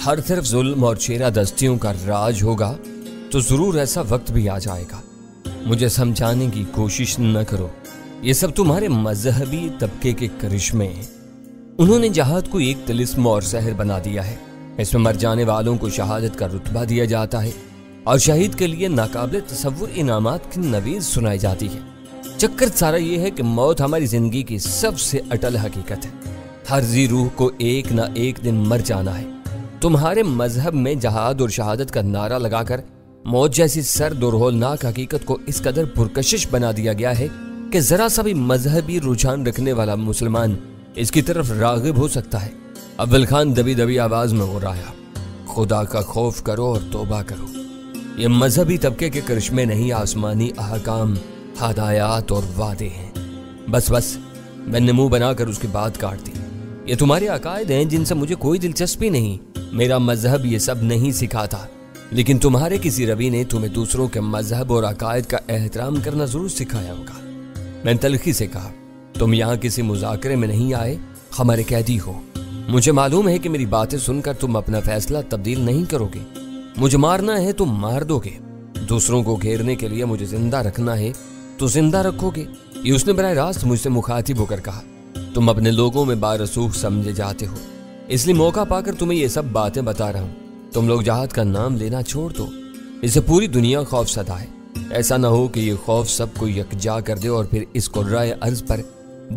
ہر طرف ظلم اور چیرہ دستیوں کا راج ہوگا تو ضرور ایسا وقت بھی آ جائے گا۔ مجھے سمجھانے کی کوشش نہ کرو، یہ سب تمہارے مذہبی طبقے کے کرشمے ہیں۔ انہوں نے جہاد کو ایک طلسم اور سحر بنا دیا ہے۔ اس میں مر جانے والوں کو شہادت کا رتبہ دیا جاتا ہے اور شہید کے لیے ناقابل تصور انعامات کی نوید سنائی جاتی ہے۔ چکر سارا یہ ہے کہ موت ہماری زندگی کی سب سے اٹل حقیقت ہے۔ ہر ذی روح کو ایک نہ ایک دن مر جانا ہے۔ تمہارے مذہب میں جہاد اور شہادت کا نعرہ لگا کر موت جیسی سرد اور ہولناک حقیقت کو اس قدر پرکشش بنا دیا گیا ہے کہ ذرا سا بھی مذہبی رجحان رکھنے والا مسلمان اس کی طرف راغب ہو سکتا ہے۔ اول خان دبی دبی آواز میں ہو رہا، خدا کا خوف کرو اور توبہ کرو۔ یہ مذہبی طبقے کے کرشمے نہیں، آسمانی احکام، ہدایات اور وعدے ہیں۔ بس میں نے منہ بنا کر اس کی بات کاٹ دی۔ یہ تمہارے عقائد ہیں جن سے مجھے کوئی دلچسپی نہیں۔ میرا مذہب یہ سب نہیں سکھاتا، لیکن تمہارے کسی ربی نے تمہیں دوسروں کے مذہب اور عقائد کا احترام کرنا ضرور سکھایا ہوگا۔ میں نے تلخی سے کہا، تم یہاں کسی مذاکرے میں نہیں آئے، ہمارے قیدی ہو۔ مجھے معلوم ہے کہ میری باتیں سن کر تم اپنا فیصلہ تبدیل نہیں کرو گے۔ مجھے مارنا ہے تو مار دو گے، دوسروں کو گھیرنے کے لیے مجھے زندہ رکھنا ہے تو زندہ رکھو گے۔ یہ اس نے براہ راست مجھ سے مخاطب ہو کر کہا۔ تم اپنے لوگوں میں بارسوخ سمجھے جاتے ہو، اس لیے موقع پا کر تمہیں یہ سب باتیں بتا رہا ہوں۔ تم لوگ جہاد کا نام لینا چھوڑ دو، اسے پوری دنیا خوف زدہ ہے۔ ایسا نہ ہو کہ یہ خوف سب کو یکجا کر دے اور پھر اس قرۂ ارض پر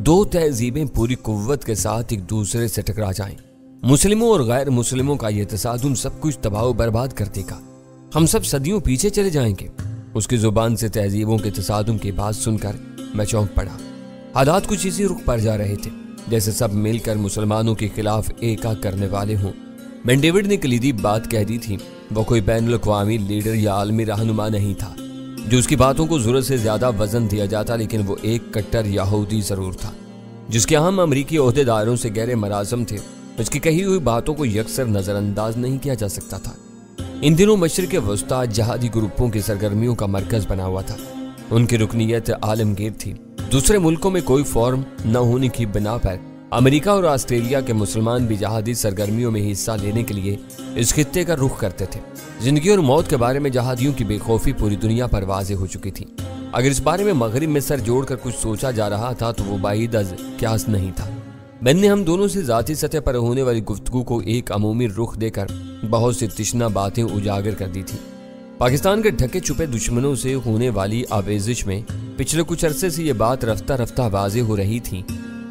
دو تہذیبیں پوری قوت کے ساتھ ایک دوسرے سے ٹکرا جائیں۔ مسلموں اور غیر مسلموں کا یہ تصادم سب کچھ تباہ و برباد کر دے گا۔ ہم سب صدیوں پیچھے چلے جائیں گے۔ اس کی زبان سے تہذیبوں کے تصادم کی بات سن کر میں چونک پڑا۔ حالات کچھ اسی رخ پر جا رہے تھے جیسے سب مل کر مسلمانوں کے خلاف ایکا کرنے والے ہوں۔ بین ڈیوڈ نے کلیدی بات کہہ دی تھی۔ وہ کوئی بین الاقوامی لیڈر یا عالمی رہنما نہیں تھا جو اس کی باتوں کو ضرورت سے زیادہ وزن دیا جاتا، لیکن وہ ایک کٹر یہودی ضرور تھا جس کے اہم امریکی عہدیداروں سے گہرے مراسم تھے۔ اس کی کہی ہوئی باتوں کو یکسر نظر انداز نہیں کیا جا سکتا تھا۔ ان دنوں مشرق وسطیٰ جہادی گروپوں کی سرگرمیوں کا مرکز بنا ہوا تھا۔ ان کی رکنیت عالمگیر تھی۔ دوسرے ملکوں میں کوئی فارم نہ ہونے کی بنا پر امریکہ اور آسٹریلیا کے مسلمان بھی جہادی سرگرمیوں میں حصہ لینے کے لیے اس خطے کا رخ کرتے تھے۔ زندگی اور موت کے بارے میں جہادیوں کی بے خوفی پوری دنیا پر واضح ہو چکی تھی۔ اگر اس بارے میں مغرب میں سر جوڑ کر کچھ سوچا جا رہا تھا تو وہ بعید از قیاس نہیں تھا۔ بین نے ہم دونوں سے ذاتی سطح پر ہونے والی گفتگو کو ایک عمومی رخ دے کر بہت سی تشنہ باتیں اجاگر کر دی تھی۔ پاکستان کے ڈھکے چھپے دشمنوں سے ہونے والی آویزش میں پچھلے کچھ عرصے سے یہ بات رفتہ رفتہ واضح ہو رہی تھی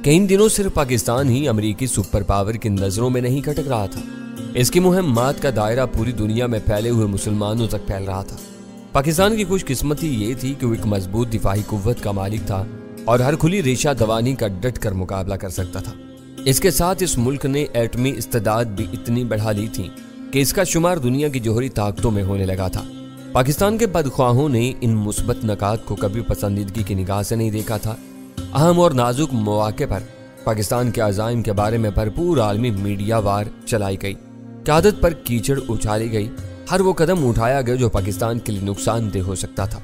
کہ ان دنوں صرف پاکستان ہی امریکی سپر پاور کی نظروں میں نہیں کھٹک رہا تھا۔ اس کی مہمات کا دائرہ پوری دنیا میں پھیلے ہوئے مسلمانوں تک پھیل رہا تھا۔ پاکستان کی خوش قسمتی یہ تھی کہ وہ ایک مضبوط دفاعی قوت کا مالک تھا اور ہر کھلی ریشہ دوانی کا ڈٹ کر مقابلہ کر سکتا تھا۔ اس کے ساتھ اس ملک نے ایٹمی استعداد بھی اتنی بڑھا لی تھی کہ اس کا شمار دنیا کی جوہری طاقتوں میں ہونے لگا تھا۔ پاکستان کے بدخواہوں نے ان مثبت نکات کو کبھی پسندیدگی کی نگاہ سے نہیں دیکھا تھا۔ اہم اور نازک مواقع پر پاکستان کے عزائم کے بارے میں بھرپور عالمی میڈیا وار چلائی گئی، قیادت پر کیچڑ اچھالی گئی، ہر وہ قدم اٹھایا گیا جو پاکستان کے لیے نقصان دہ ہو سکتا تھا۔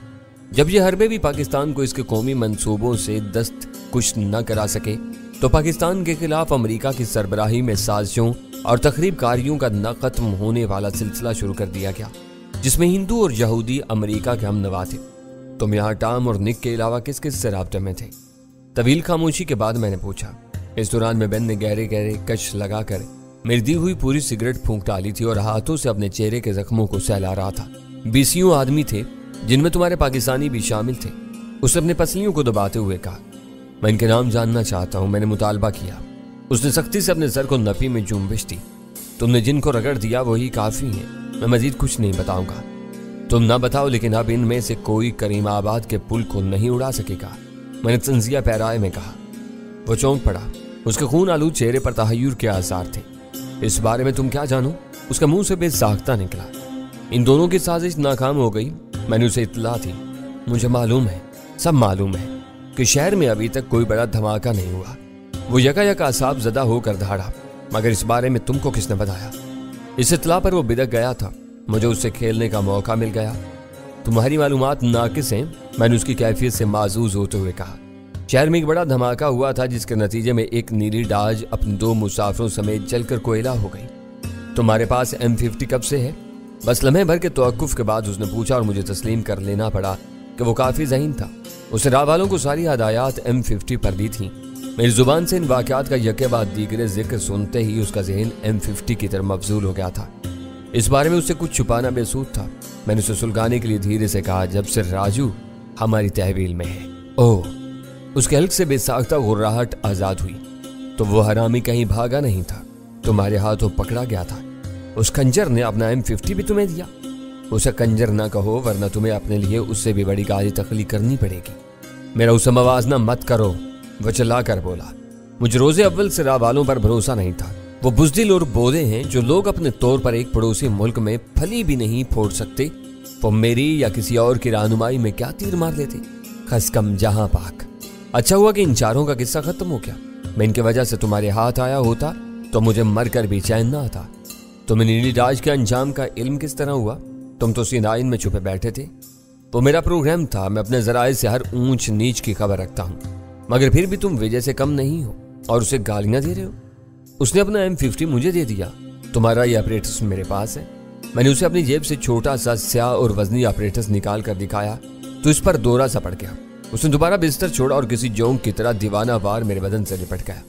جب یہ حربے بھی پاکستان کو اس کے قومی منصوبوں سے دست کش نہ کرا سکے تو پاکستان کے خلاف امریکہ کی سربراہی میں سازشوں اور تخریب کاریوں کا نہ ختم ہونے والا سلسلہ شروع کر دیا گیا، جس میں ہندو اور یہودی امریکہ کے ہم نوا تھے۔ تم یہاں ٹام اور نک کے علاوہ کس کس سے رابطے میں تھے؟ طویل خاموشی کے بعد میں نے پوچھا۔ اس دوران میں بین نے گہرے گہرے کش لگا کر میری دی ہوئی پوری سگریٹ پھونک ڈالی تھی اور ہاتھوں سے اپنے چہرے کے زخموں کو سہلا رہا تھا۔ 20 آدمی تھے جن میں تمہارے پاکستانی بھی شامل تھے۔ اس نے اپنے پسلیوں کو دباتے ہوئے کہا، میں ان کے نام جاننا چاہتا ہوں۔ میں نے مطالبہ کیا۔ اس نے سختی سے اپنے سر کو نفی میں جنبش دی۔ تم نے جن کو رگڑ دیا وہی کافی ہیں، میں مزید کچھ نہیں بتاؤں گا۔ تم نہ بتاؤ لیکن اب ان میں سے کوئی کریم آباد کے پل کو نہیں اڑا سکے گا، میں نے تنزیہ پیرائے میں کہا۔ وہ چونک پڑا۔ اس کے خون آلود چہرے پر تحیر کے آثار تھے۔ اس بارے میں تم کیا جانو؟ اس کے منہ سے بے ساختہ نکلا۔ ان دونوں کی سازش ناکام ہو گئی۔ میں نے اسے اطلاع دی۔ مجھے معلوم ہے، سب معلوم ہے کہ شہر میں ابھی تک کوئی بڑا دھماکہ نہیں ہوا۔ وہ یکا یکا اعصاب زدہ ہو کر دھاڑا، مگر اس بارے میں تم کو کس نے بتایا؟ اس اطلاع پر وہ بدک گیا تھا۔ مجھے اس سے کھیلنے کا موقع مل گیا۔ تمہاری معلومات ناقص ہیں، میں نے اس کی کیفیت سے معزوز ہوتے ہوئے کہا۔ شہر میں ایک بڑا دھماکہ ہوا تھا جس کے نتیجے میں ایک نیلی ڈاج اپنے 2 مسافروں سمیت جل کر کوئلہ ہو گئی۔ तुम्हारे पास M50 कब से है? बस लम्हे भर के तवक्कुफ के बाद उसने पूछा और मुझे तस्लीम कर लेना पड़ा कि वो काफ़ी ज़हीन था। उसने राह वालों को सारी हदायत M50 पर दी थी। मेरी ज़ुबान से इन वाक़यात का यके बाद दीगरे जिक्र सुनते ही उसका जहन M50 की तरफ मबजूल हो गया था। इस बारे में उससे कुछ छुपाना बेसूद था। मैंने उसे सुलगाने के लिए धीरे से कहा, जब से राजू हमारी तहवील में है। ओह, उसके हल्क से बेसाख्ता गुर्राहट आज़ाद हुई। तो वो हरामी कहीं भागा नहीं था, तुम्हारे हाथों पकड़ा गया था। उस कंजर ने अपना M50 भी तुम्हें दिया। उसे कंजर ना कहो, वरना तुम्हें अपने लिए उससे भी बड़ी गाली तख्लीक करनी पड़ेगी। मेरा उसे मवाजना मत करो, वो चिल्ला कर बोला। मुझे रोजे अव्वल से राह वालों पर भरोसा नहीं था। वो बुज़दिल और बोधे हैं जो लोग अपने तौर पर एक पड़ोसी मुल्क में फली भी नहीं फोड़ सकते, वो मेरी या किसी और की रहनुमाई में क्या तीर मार लेते। खसकम जहां पाक। अच्छा हुआ कि इन चारों का किस्सा खत्म हो गया। मैं इनकी वजह से तुम्हारे हाथ आया होता तो मुझे मर कर भी चैन ना आता। तुम्हें नीली राज के अंजाम का इल्म किस तरह हुआ? तुम तो सीनाइन में छुपे बैठे थे। वो मेरा प्रोग्राम था। मैं अपने जराए से हर ऊंच नीच की खबर रखता हूँ, मगर फिर भी तुम विजय से कम नहीं हो और उसे गालियां दे रहे हो। उसने अपना M50 मुझे दे दिया। तुम्हारा ये ऑपरेटस मेरे पास है। मैंने उसे अपनी जेब से छोटा सा स्याह और वजनी ऑपरेटस निकाल कर दिखाया तो इस पर दौरा सा पड़ गया। उसने दोबारा बिस्तर छोड़ा और किसी जोंक की तरह दीवाना वार मेरे बदन से लिपट गया।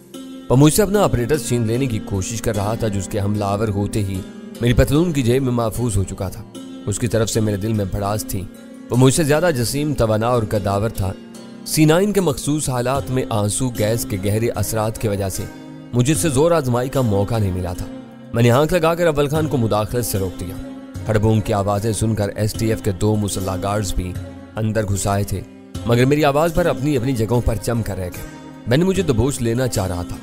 वो मुझसे अपना ऑपरेटस छीन लेने की कोशिश कर रहा था, जिसके हमलावर होते ही मेरी पतलून की जेब में महफूज हो चुका था। उसकी तरफ से मेरे दिल में भड़ास थी। वो मुझसे ज्यादा जसीम, तवाना और कदावर था। सीनाइन के मखसूस हालात में आंसू गैस के गहरे असरात की वजह से मुझे इससे जोर आजमाई का मौका नहीं मिला था। मैंने आंख लगाकर अव्वल खान को मुदाखलत से रोक दिया। हड़बों की आवाजें सुनकर STF के 2 मुसल्ला गार्ड्स भी अंदर घुस आए थे, मगर मेरी आवाज पर अपनी अपनी जगहों पर जम कर रह गए। मैंने मुझे दबोच लेना चाह रहा था।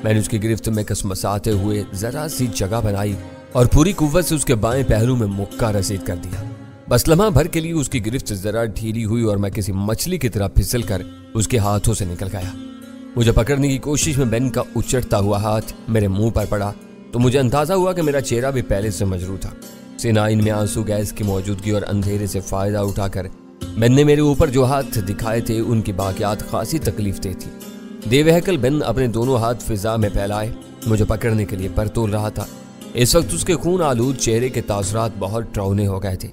मैंने उसकी गिरफ्त में कसमसाते हुए जरा सी जगह बनाई और पूरी कुव्वत से उसके बाएं पहलू में मुक्का रसीद कर दिया। बस लम्हा भर के लिए उसकी गिरफ्त जरा ढीली हुई और मैं किसी मछली की तरह फिसल कर उसके हाथों से निकल गया। मुझे पकड़ने की कोशिश में बेन का उचटता हुआ हाथ मेरे मुंह पर पड़ा तो मुझे अंदाजा हुआ कि मेरा चेहरा भी पहले से मजरू था। सीनाइन में आंसू गैस की मौजूदगी और अंधेरे से फायदा उठाकर बेन ने मेरे ऊपर जो हाथ दिखाए थे उनकी बाकियात खासी तकलीफ दे थी। देवहकल बेन अपने दोनों हाथ फिजा में फैलाए मुझे पकड़ने के लिए पर तोल रहा था। इस वक्त उसके खून आलूद चेहरे के तासरात बहुत डरावने हो गए थे।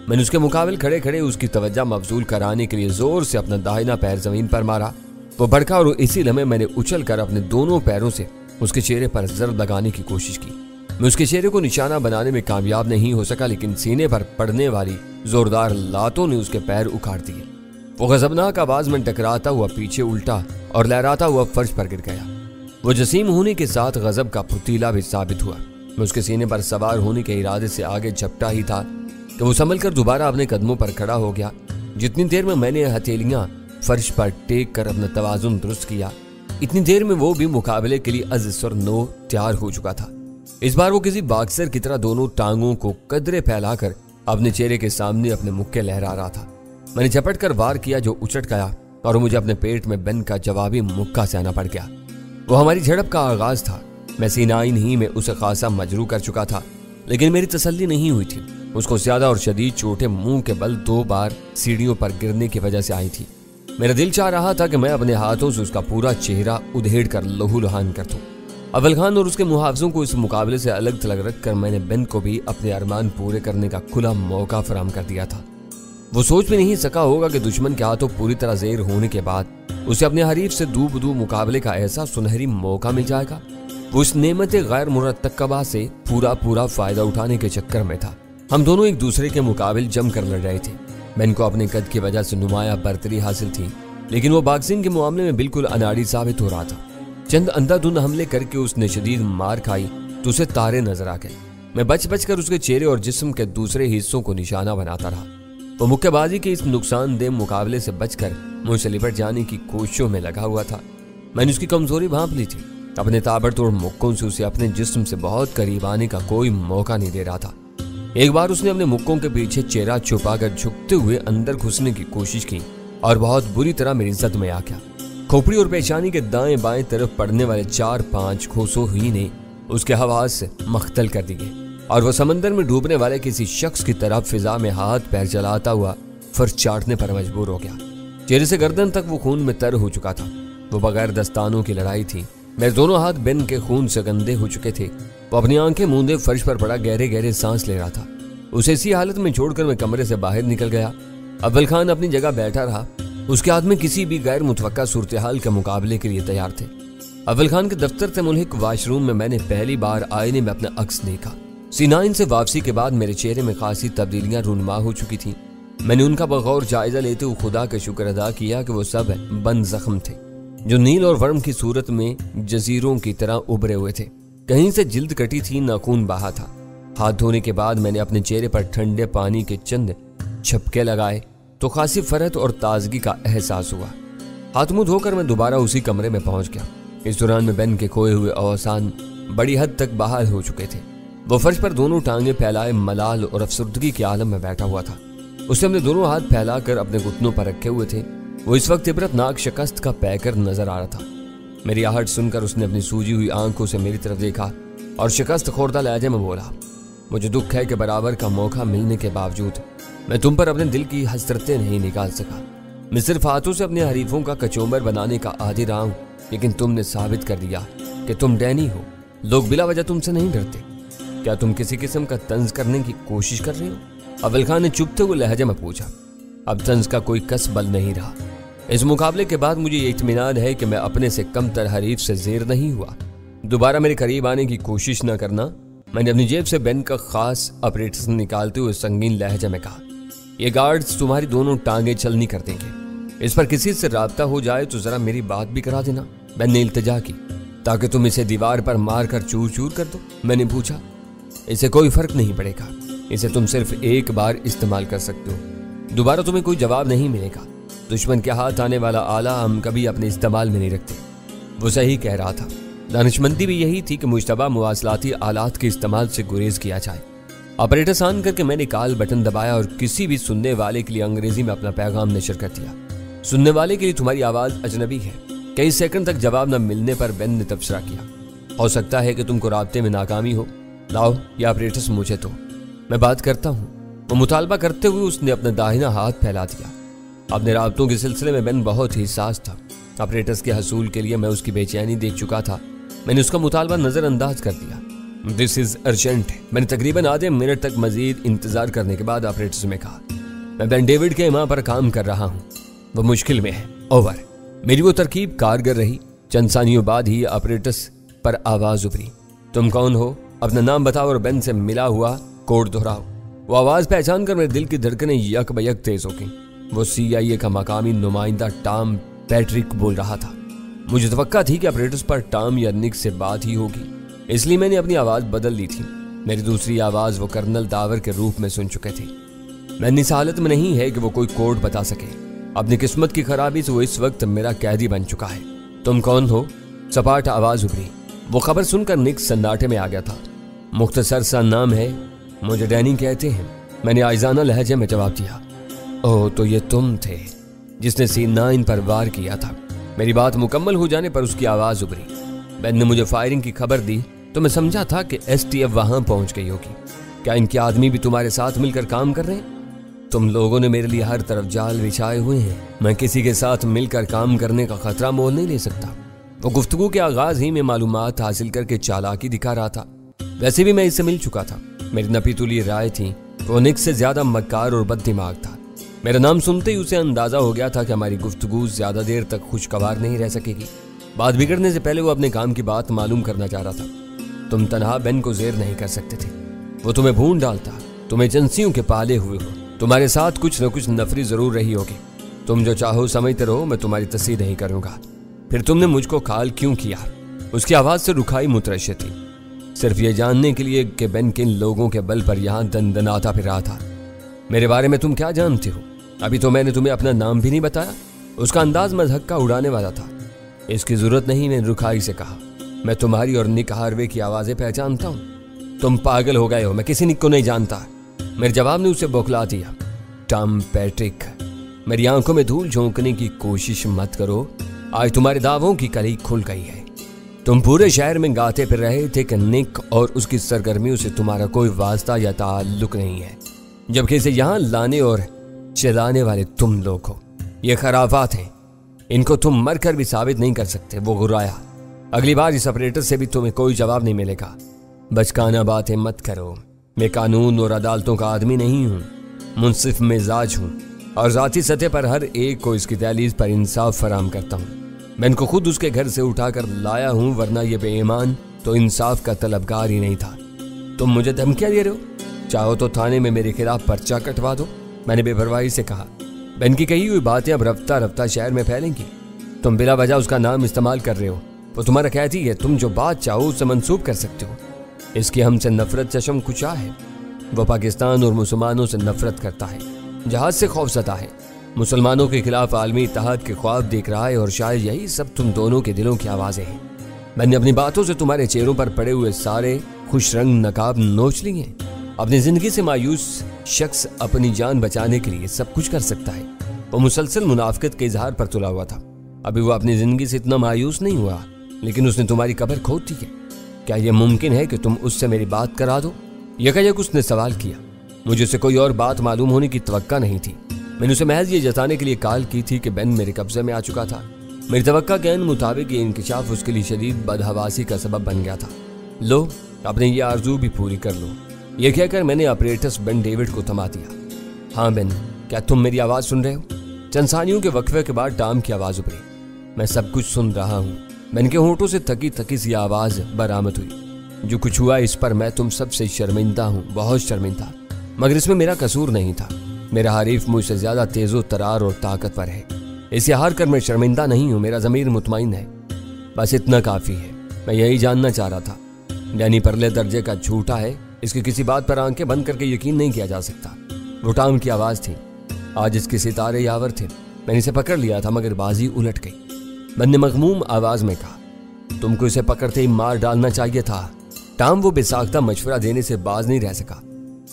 मैंने उसके मुकाबले खड़े खड़े उसकी तवज्जो मबजूल कराने के लिए जोर से अपना दाहिना पैर जमीन पर मारा। वो भड़का और इसी लम्हे मैंने उछल कर अपने दोनों पैरों से उसके चेहरे पर जरब लगाने की कोशिश की। मैं उसके चेहरे को निशाना बनाने में कामयाब नहीं हो सका, लेकिन सीने पर पड़ने वाली जोरदार लातों ने उसके पैर उखाड़ दिए। वो गजबनाक आवाज में टकराता हुआ पीछे उल्टा और लहराता हुआ फर्श पर गिर गया। वो जसीम होने के साथ गजब का फुतीला भी साबित हुआ। मैं उसके सीने पर सवार होने के इरादे से आगे झपटा ही था कि वो संभल कर दोबारा अपने कदमों पर खड़ा हो गया। जितनी देर में मैंने हथेलियां फर्श पर टेक कर अपना तवाजुन दुरुस्त किया, इतनी देर में वो भी मुकाबले के लिए अज़ नो तैयार हो चुका था। इस बार वो किसी बाक्सर की तरह दोनों टांगों को कदरे फैलाकर अपने चेहरे के सामने अपने मुक्के लहरा रहा था। मैंने झपट कर वार किया जो उचट गया और मुझे अपने पेट में बेन का जवाबी मुक्का सहना पड़ गया। वो हमारी झड़प का आगाज था। मैं सीनाइन ही में उसे खासा मजरू कर चुका था, लेकिन मेरी तसल्ली नहीं हुई थी। उसको ज्यादा और शदीद चोटें मुंह के बल 2 बार सीढ़ियों पर गिरने की वजह से आई थी। मेरा दिल चाह रहा था कि मैं अपने हाथों से उसका पूरा चेहरा उधेड़ कर लहूलुहान कर दूं। अव्वल खान और उसके मुहावजों को इस मुकाबले से अलग थलग रख कर मैंने बेन को भी अपने अरमान पूरे करने का खुला मौका फराहम कर दिया था। वो सोच भी नहीं सका होगा कि दुश्मन के हाथों पूरी तरह ज़ेर होने के बाद उसे अपने हरीफ से दू बदू मुकाबले का ऐसा सुनहरी मौका मिल जाएगा। वो इस नेमत गैर मुरतकबा से पूरा फायदा उठाने के चक्कर में था। हम दोनों एक दूसरे के मुकाबले जम कर लड़ रहे थे। बेन को अपने कद की वजह से नुमाया बर्तरी हासिल थी, लेकिन वो बॉक्सिंग के मामले में बिल्कुल अनाड़ी साबित हो रहा था। चंद अंधाधुंध हमले करके उसने शदीद मार खाई तो उसे तारे नजर आ गए। मैं बच बच कर उसके चेहरे और जिस्म के दूसरे हिस्सों को निशाना बनाता रहा। वो मुक्केबाजी के इस नुकसानदेह मुकाबले से बचकर मुझसे लिपट जाने की कोशिशों में लगा हुआ था। मैंने उसकी कमजोरी भांप ली थी। अपने ताबड़तोड़ मुक्कों से उसे अपने जिस्म से बहुत करीब आने का कोई मौका नहीं दे रहा था। एक बार उसने अपने मुक्कों के पीछे चेहरा छुपाकर झुकते हुए अंदर घुसने की कोशिश की और बहुत बुरी तरह मेरी जद में आ गया। खोपड़ी और पेशानी के दाएं बाएं तरफ पड़ने वाले 4-5 खोसों ही ने उसके हवास से मख्तल कर दिए और वो समंदर में डूबने वाले किसी शख्स की तरफ फिजा में हाथ पैर चलाता हुआ फर्श चाटने पर मजबूर हो गया। चेहरे से गर्दन तक वो खून में तर हो चुका था। वो बगैर दस्तानों की लड़ाई थी। मेरे दोनों हाथ बेन के खून से गंदे हो चुके थे। वो अपनी आंखें मूंदे फर्श पर पड़ा गहरे गहरे सांस ले रहा था। उसे इसी हालत में छोड़कर मैं कमरे से बाहर निकल गया। अव्वल खान अपनी जगह बैठा रहा। उसके हाथ में किसी भी गैर मुतवक्का सूरत-ए-हाल के मुकाबले के लिए तैयार थे। अव्वल खान के दफ्तर से मुल्हिक वाशरूम में मैंने पहली बार आईने में अपना अक्स देखा। C9 से वापसी के बाद मेरे चेहरे में खासी तब्दीलियां रूनुमा हो चुकी थीं। मैंने उनका बगौर जायजा लेते हुए खुदा का शुक्र अदा किया कि वो सब बंद जख्म थे, जो नील और वर्म की सूरत में जजीरों की तरह उभरे हुए थे। कहीं से जिल्द कटी थी, ना खून बहा था। हाथ धोने के बाद मैंने अपने चेहरे पर ठंडे पानी के चंद छपके लगाए तो खासी फरहत और ताजगी का एहसास हुआ। हाथ मुंह धोकर मैं दोबारा उसी कमरे में पहुंच गया। इस दौरान में बेन के खोए हुए अवसान बड़ी हद तक बहाल हो चुके थे। वो फर्श पर दोनों टांगे फैलाए मलाल और अफसुर्दगी के आलम में बैठा हुआ था। उसे अपने दोनों हाथ फैलाकर अपने घुटनों पर रखे हुए थे। वो इस वक्त इबरतनाक शिकस्त का पैकर नजर आ रहा था। मेरी आहट सुनकर उसने अपनी सूजी हुई आंखों से मेरी तरफ देखा और शिकस्त खोरदा लहजे में बोला, मुझे दुख है कि बराबर का मौका मिलने के बावजूद मैं तुम पर अपने दिल की हसरतें नहीं निकाल सका। मैं सिर्फ हाथों से अपने हरीफों का कचोंबर बनाने का आदी रहा हूं, लेकिन तुमने साबित कर दिया कि तुम डैनी हो। लोग बिला वजह तुमसे नहीं डरते। क्या तुम किसी किस्म का तंज करने की कोशिश कर रहे हो? अव्वल खान ने चुभते हुए लहजे में पूछा। अब तंज का कोई कस बल नहीं रहा। इस मुकाबले के बाद मुझे ये इत्मीनान है कि मैं अपने से कम तर हरीफ से जेर नहीं हुआ। दोबारा मेरे करीब आने की कोशिश न करना। मैंने अपनी जेब से बेन का खास ऑपरेटर्स निकालते हुए संगीन लहजे में कहा, ये गार्ड्स तुम्हारी दोनों टांगे चलनी कर देंगे। इस पर किसी से राब्ता हो जाए तो जरा मेरी बात भी करा देना। बेन ने इल्तिजा की, ताकि तुम इसे दीवार पर मार कर चूर चूर कर दो। मैंने पूछा, इसे कोई फर्क नहीं पड़ेगा। इसे तुम सिर्फ एक बार इस्तेमाल कर सकते हो, दोबारा तुम्हें कोई जवाब नहीं मिलेगा। दुश्मन के हाथ आने वाला आला हम कभी अपने इस्तेमाल में नहीं रखते। वो सही कह रहा था। दानिशमंदी भी यही थी कि मुश्तबा मुवासलाती आलात के इस्तेमाल से गुरेज किया जाए। ऑपरेटर ऑन करके मैंने काल बटन दबाया और किसी भी सुनने वाले के लिए अंग्रेजी में अपना पैगाम नशर कर दिया। सुनने वाले के लिए तुम्हारी आवाज अजनबी है। कई सेकंड तक जवाब न मिलने पर बेन ने तबसरा किया, हो सकता है कि तुमको राब्ते में नाकामी हो। लाओ ये ऑपरेटर्स मुझे तो, मैं बात करता हूँ। वो मुतालबा करते हुए उसने अपना दाहिना हाथ फैला दिया। अपने राब्तों के सिलसिले में बेन बहुत ही साज था। ऑपरेटर्स के हसूल के लिए मैं उसकी बेचैनी देख चुका था। मैंने उसका मुतालबा नजरअंदाज कर दिया। This is urgent. मैंने तकरीबन आधे मिनट तक मजीद इंतजार करने के बाद ऑपरेटर्स में कहा, मैं बेन डेविड के इमाम पर काम कर रहा हूँ, वो मुश्किल में है। ओवर। मेरी वो तरकीब कारगर रही। चंद सानियों बाद ही ऑपरेटर्स पर आवाज उभरी, तुम कौन हो? अपना नाम बताओ और बेन से मिला हुआ कोड दोहराओ। वो आवाज पहचान कर मेरे दिल की धड़कनें यक बयक तेज हो गईं। वो CIA का मकामी नुमाइंदा टॉम पैट्रिक बोल रहा था। मुझे तवक्का थी कि ऑपरेटर्स पर टॉम या निक से बात ही होगी, इसलिए मैंने अपनी आवाज बदल ली थी। मेरी दूसरी आवाज वो कर्नल दावर के रूप में सुन चुके थे। मैंने इस हालत में नहीं है कि वो कोई कोड बता सके। अपनी किस्मत की खराबी से वो इस वक्त मेरा कैदी बन चुका है। तुम कौन हो? सपाट आवाज उभरी। वो खबर सुनकर निक सन्नाटे में आ गया था। मुख्तसर सा नाम है, मुझे डैनी कहते हैं। मैंने आइजाना लहजे में जवाब दिया। ओह, तो ये तुम थे जिसने C9 पर वार किया था। मेरी बात मुकम्मल हो जाने पर उसकी आवाज उभरी। बेन ने मुझे फायरिंग की खबर दी तो मैं समझा था कि STF वहां पहुंच गई होगी। क्या इनके आदमी भी तुम्हारे साथ मिलकर काम कर रहे हैं? तुम लोगों ने मेरे लिए हर तरफ जाल बिछाए हुए हैं। मैं किसी के साथ मिलकर काम करने का खतरा मोल नहीं ले सकता। वो गुफ्तगू के आगाज ही में मालूमात हासिल करके चालाकी दिखा रहा था। वैसे भी मैं इससे मिल चुका था। मेरी नपीतुली राय थी वो निक से ज्यादा मक्कार और बददिमाग था। मेरा नाम सुनते ही उसे अंदाजा हो गया था कि हमारी गुफ्तगू ज्यादा देर तक खुशगवार नहीं रह सकेगी। बात बिगड़ने से पहले वो अपने काम की बात मालूम करना चाह रहा था। तुम तनहा बेन को जेर नहीं कर सकते थे। वो तुम्हें भून डालता। तुम एजेंसियों के पाले हुए हो। तुम्हारे साथ कुछ न कुछ नफरी जरूर रही होगी। तुम जो चाहो समझते रहो, मैं तुम्हारी तस्दीक नहीं करूंगा। फिर तुमने मुझको कॉल क्यों किया? उसकी आवाज से रुखाई मुतरश्शिद थी, सिर्फ ये जानने के लिए कि बेन किन लोगों के बल पर यहाँ दंदनाता फिर रहा था। मेरे बारे में तुम क्या जानते हो? अभी तो मैंने तुम्हें अपना नाम भी नहीं बताया। उसका अंदाज मजहक्का उड़ाने वाला था। इसकी जरूरत नहीं, मैंने रुखाई से कहा। मैं तुम्हारी और निक हार्वे की आवाजें पहचानता हूँ। तुम पागल हो गए हो, मैं किसी निक को नहीं जानता। मेरे जवाब ने उसे बौखला दिया। टॉम पैट्रिक, मेरी आंखों में धूल झोंकने की कोशिश मत करो। आज तुम्हारे दावों की कली खुल गई है। तुम पूरे शहर में गाते फिर रहे थे कि निक और उसकी सरगर्मियों से तुम्हारा कोई वास्ता या ताल्लुक नहीं है, जबकि इसे यहाँ लाने और चलाने वाले तुम लोग हो। ये खराफात हैं, इनको तुम मरकर भी साबित नहीं कर सकते। वो गुर्राया। अगली बार इस ऑपरेटर से भी तुम्हें कोई जवाब नहीं मिलेगा। बचकाना बातें मत करो। मैं कानून और अदालतों का आदमी नहीं हूँ, मुंसिफ मिजाज हूँ और ज़ाती सतह पर हर एक को इसकी दहलीज पर इंसाफ फराहम करता हूँ। मैं इनको खुद उसके घर से उठाकर लाया हूँ, वरना ये बेईमान तो इंसाफ का तलबगार ही नहीं था। तुम मुझे धमकियाँ दे रहे हो? चाहो तो थाने में मेरे खिलाफ पर्चा कटवा दो, मैंने बेपरवाही से कहा। बहन की कही हुई बातें अब रफ्ता रफ्ता शहर में फैलेंगी। तुम बिला वजह उसका नाम इस्तेमाल कर रहे हो। वो तुम्हारा कहती है, तुम जो बात चाहो उसे मंसूब कर सकते हो। इसकी हमसे नफरत चशम कुचा है। वो पाकिस्तान और मुसलमानों से नफरत करता है, जहाज से खौफजदा है, मुसलमानों के खिलाफ आलमी इत्तेहाद के ख्वाब देख रहा है और शायद यही सब तुम दोनों के दिलों की आवाज़ें हैं। मैंने अपनी बातों से तुम्हारे चेहरों पर पड़े हुए सारे खुश रंग नकाब नोच लिए हैं। अपनी जिंदगी से मायूस शख्स अपनी जान बचाने के लिए सब कुछ कर सकता है। वो मुसलसल मुनाफिकत के इजहार पर तुला हुआ था। अभी वो अपनी जिंदगी से इतना मायूस नहीं हुआ, लेकिन उसने तुम्हारी कब्र खोद दी है। क्या यह मुमकिन है कि तुम उससे मेरी बात करा दो? यकायक उसने सवाल किया। मुझे उससे कोई और बात मालूम होने की तवक्का नहीं थी। मैंने उसे महज ये जताने के लिए कॉल की थी कि बेन मेरे कब्जे में आ चुका था। मेरी तवक्का के मुताबिक ये इंकिशाफ उसके लिए शदीद बदहवासी का सबब बन गया था। लो, अपने ये आरजू भी पूरी कर लो। ये कहकर मैंने ऑपरेटर्स बेन डेविड को थमा दिया। हाँ बेन, क्या तुम मेरी आवाज़ सुन रहे हो? चंद सानियों के वक्फे के बाद टाम की आवाज़ उभरी। मैं सब कुछ सुन रहा हूँ। बेन के होंठों से थकी थकी सी आवाज़ बरामद हुई। जो कुछ हुआ इस पर मैं तुम सबसे शर्मिंदा हूँ, बहुत शर्मिंदा। मगर इसमें मेरा कसूर नहीं था। मेरा हरीफ मुझसे ज़्यादा तेज़ो तरार और ताकतवर है। इसे हार कर मैं शर्मिंदा नहीं हूँ, मेरा ज़मीर मुतमईन है। बस इतना काफ़ी है। मैं यही जानना चाह रहा था। यानी परले दर्जे का झूठा है, इसकी किसी बात पर आंखें बंद करके यकीन नहीं किया जा सकता। वो टाम की आवाज़ थी। आज इसके सितारे यावर थे। मैंने इसे पकड़ लिया था, मगर बाजी उलट गई। मैंने मखमूम आवाज़ में कहा, तुमको इसे पकड़ते ही मार डालना चाहिए था। टाम वो बेसाख्ता मशवरा देने से बाज नहीं रह सका।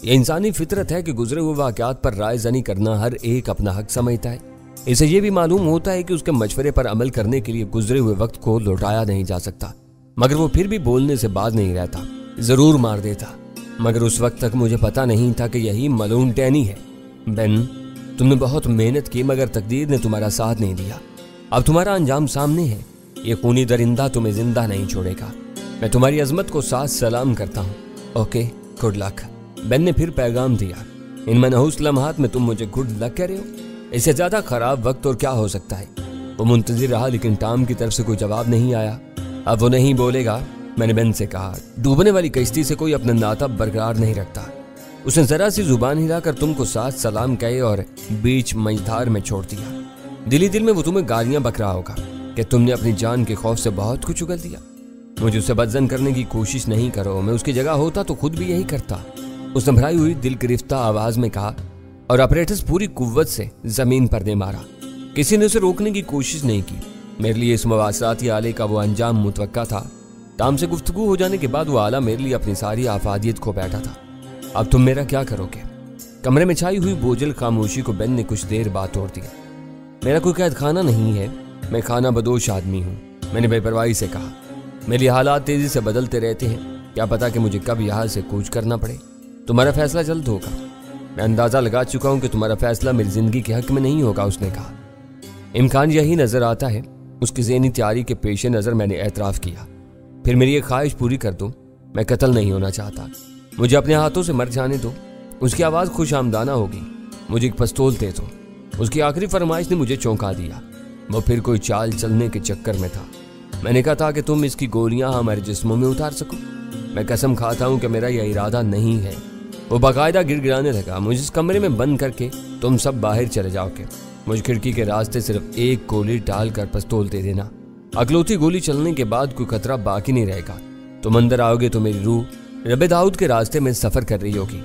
ये इंसानी फितरत है कि गुजरे हुए वाक़यात पर राय ज़नी करना हर एक अपना हक समझता है। इसे ये भी मालूम होता है कि उसके मशवरे पर अमल करने के लिए गुजरे हुए वक्त को लौटाया नहीं जा सकता, मगर वो फिर भी बोलने से बाज नहीं रहता। ज़रूर मार देता, मगर उस वक्त तक मुझे पता नहीं था कि यही मलून टैनी है। बेन, तुमने बहुत मेहनत की, मगर तकदीर ने तुम्हारा साथ नहीं दिया। अब तुम्हारा अंजाम सामने है। ये खूनी दरिंदा तुम्हें जिंदा नहीं छोड़ेगा। मैं तुम्हारी अजमत को साथ सलाम करता हूँ। Okay, good luck. बेन ने फिर पैगाम दिया। इन मनहूस लम्हात में तुम मुझे गुड लक कह रहे हो? इससे ज्यादा खराब वक्त और क्या हो सकता है? वो मुंतजिर रहा, लेकिन टाम की तरफ से कोई जवाब नहीं आया। अब वो नहीं बोलेगा, मैंने बेन से कहा। डूबने वाली कश्ती से कोई अपना नाता बरकरार नहीं रखता। उसने जरा सी जुबान हिलाकर तुमको साथ सलाम कहे और बीच मंझधार में छोड़ दिया। दिली दिल में वो तुम्हें गालियां बक रहा होगा कि तुमने अपनी जान के खौफ से बहुत कुछ उगल दिया। मुझे उसे बदजन करने की कोशिश नहीं करो, मैं उसकी जगह होता तो खुद भी यही करता। उसने भराई हुई दिल गिरफ्तार आवाज में कहा और ऑपरेटर्स पूरी कुव्वत से जमीन पर दे मारा। किसी ने उसे रोकने की कोशिश नहीं की। मेरे लिए इस मवासाती आले का वो अंजाम मुतवक्का था। टाम से गुफ्तगू हो जाने के बाद वो आला मेरे लिए अपनी सारी आफादियत खो बैठा था। अब तुम मेरा क्या करोगे? कमरे में छाई हुई बोझल खामोशी को बेन ने कुछ देर बाद तोड़ दिया। मेरा कोई कैद खाना नहीं है, मैं खाना बदोश आदमी हूँ, मैंने बेपरवाही से कहा। मेरे हालात तेजी से बदलते रहते हैं, क्या पता कि मुझे कब यहाँ से कूच करना पड़े। तुम्हारा फैसला जल्द होगा। मैं अंदाजा लगा चुका हूँ कि तुम्हारा फैसला मेरी जिंदगी के हक में नहीं होगा, उसने कहा। इम्कान यही नजर आता है। उसकी ज़हनी तैयारी के पेश नज़र मैंने एतराफ़ किया। फिर मेरी एक ख्वाहिश पूरी कर दो। मैं कत्ल नहीं होना चाहता, मुझे अपने हाथों से मर जाने दो। उसकी आवाज़ खुश आमदाना होगी। मुझे एक पिस्तौल दे दो। उसकी आखिरी फरमाइश ने मुझे चौंका दिया। वो फिर कोई चाल चलने के चक्कर में था। मैंने कहा था कि तुम इसकी गोलियां हमारे जिस्मों में उतार सको। मैं कसम खाता हूं कि मेरा यह इरादा नहीं है। वो बाकायदा गिड़गिड़ाने लगा। मुझे इस कमरे में बंद करके तुम सब बाहर चले जाओगे। मुझे खिड़की के रास्ते सिर्फ एक गोली डालकर पिस्तौल दे देना। अकलौती गोली चलने के बाद कोई खतरा बाकी नहीं रहेगा। तुम अंदर आओगे तो मेरी रूह रबे दाऊद के रास्ते में सफर कर रही होगी।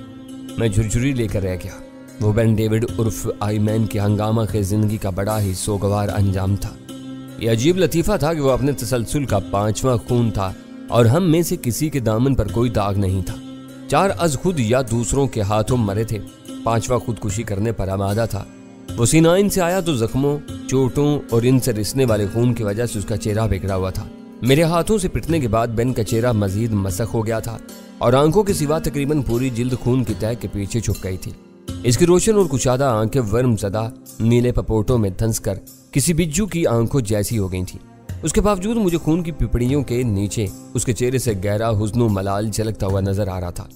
मैं झुरझुरी लेकर रह गया। वो बेन डेविड उर्फ आईमैन की हंगामा के जिंदगी का बड़ा ही सोगवार अंजाम था। यह अजीब लतीफ़ा था कि वो अपने तसलसल का 5वां खून था और हम में से किसी के दामन पर कोई दाग नहीं था। 4 अज खुद या दूसरों के हाथों मरे थे। 5वां खुदकुशी करने पर आमादा था। वो सीनाइन से आया तो जख्मों, चोटों और इनसे रिसने वाले खून की वजह से उसका चेहरा बिगड़ा हुआ था। मेरे हाथों से पिटने के बाद बेन का चेहरा मजीद मसक हो गया था और आंखों के सिवा तकरीबन पूरी जिल्द खून की तह के पीछे छुप गई थी। इसकी रोशन और कुशादा आंखें वर्म ज़दा नीले पपोटों में धंस कर किसी बिज्जू की आंखों जैसी हो गई थी। उसके बावजूद मुझे खून की पिपड़ियों के नीचे उसके चेहरे से गहरा हुस्न व मलाल झलकता हुआ नजर आ रहा था।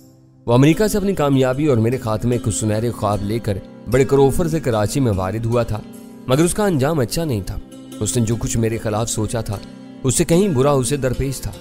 वो अमेरिका से अपनी कामयाबी और मेरे खात्मे कुछ सुनहरे ख्वाब लेकर बड़े करोफर से कराची में वारिद हुआ था, मगर उसका अंजाम अच्छा नहीं था। उसने जो कुछ मेरे खिलाफ सोचा था उससे कहीं बुरा उसे दरपेश था।